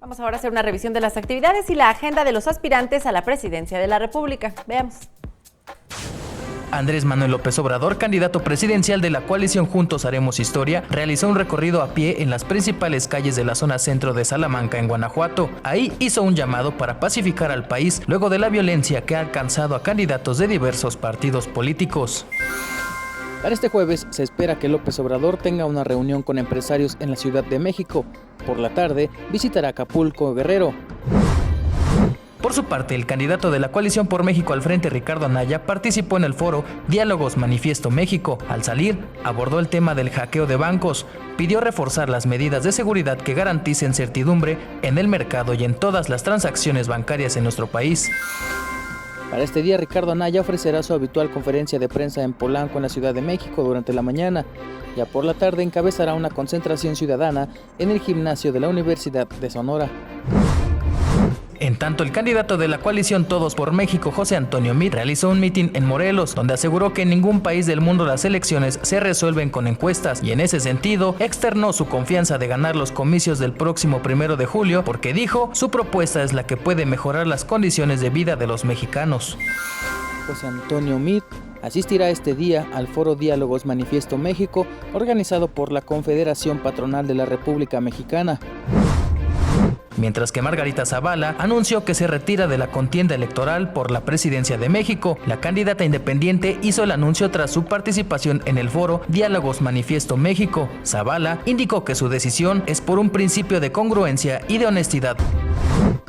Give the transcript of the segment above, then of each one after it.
Vamos ahora a hacer una revisión de las actividades y la agenda de los aspirantes a la presidencia de la República. Veamos. Andrés Manuel López Obrador, candidato presidencial de la coalición Juntos Haremos Historia, realizó un recorrido a pie en las principales calles de la zona centro de Salamanca, en Guanajuato. Ahí hizo un llamado para pacificar al país luego de la violencia que ha alcanzado a candidatos de diversos partidos políticos. Para este jueves se espera que López Obrador tenga una reunión con empresarios en la Ciudad de México. Por la tarde visitará Acapulco, Guerrero. Por su parte, el candidato de la Coalición por México al Frente, Ricardo Anaya, participó en el foro Diálogos Manifiesto México. Al salir, abordó el tema del hackeo de bancos, pidió reforzar las medidas de seguridad que garanticen certidumbre en el mercado y en todas las transacciones bancarias en nuestro país. Para este día, Ricardo Anaya ofrecerá su habitual conferencia de prensa en Polanco, en la Ciudad de México, durante la mañana. Ya por la tarde encabezará una concentración ciudadana en el gimnasio de la Universidad de Sonora. En tanto, el candidato de la coalición Todos por México, José Antonio Meade, realizó un mitin en Morelos, donde aseguró que en ningún país del mundo las elecciones se resuelven con encuestas, y en ese sentido externó su confianza de ganar los comicios del próximo 1 de julio, porque dijo, su propuesta es la que puede mejorar las condiciones de vida de los mexicanos. José Antonio Meade asistirá este día al foro Diálogos Manifiesto México, organizado por la Confederación Patronal de la República Mexicana. Mientras que Margarita Zavala anunció que se retira de la contienda electoral por la presidencia de México. La candidata independiente hizo el anuncio tras su participación en el foro Diálogos Manifiesto México. Zavala indicó que su decisión es por un principio de congruencia y de honestidad.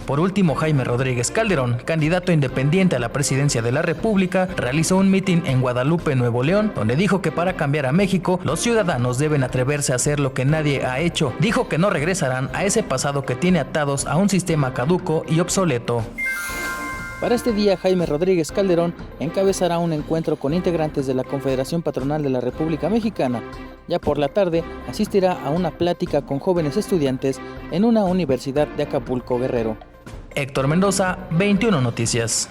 Por último, Jaime Rodríguez Calderón, candidato independiente a la presidencia de la República, realizó un mitin en Guadalupe, Nuevo León, donde dijo que para cambiar a México, los ciudadanos deben atreverse a hacer lo que nadie ha hecho. Dijo que no regresarán a ese pasado que tiene atados a un sistema caduco y obsoleto. Para este día, Jaime Rodríguez Calderón encabezará un encuentro con integrantes de la Confederación Patronal de la República Mexicana. Ya por la tarde, asistirá a una plática con jóvenes estudiantes en una universidad de Acapulco, Guerrero. Héctor Mendoza, 21 Noticias.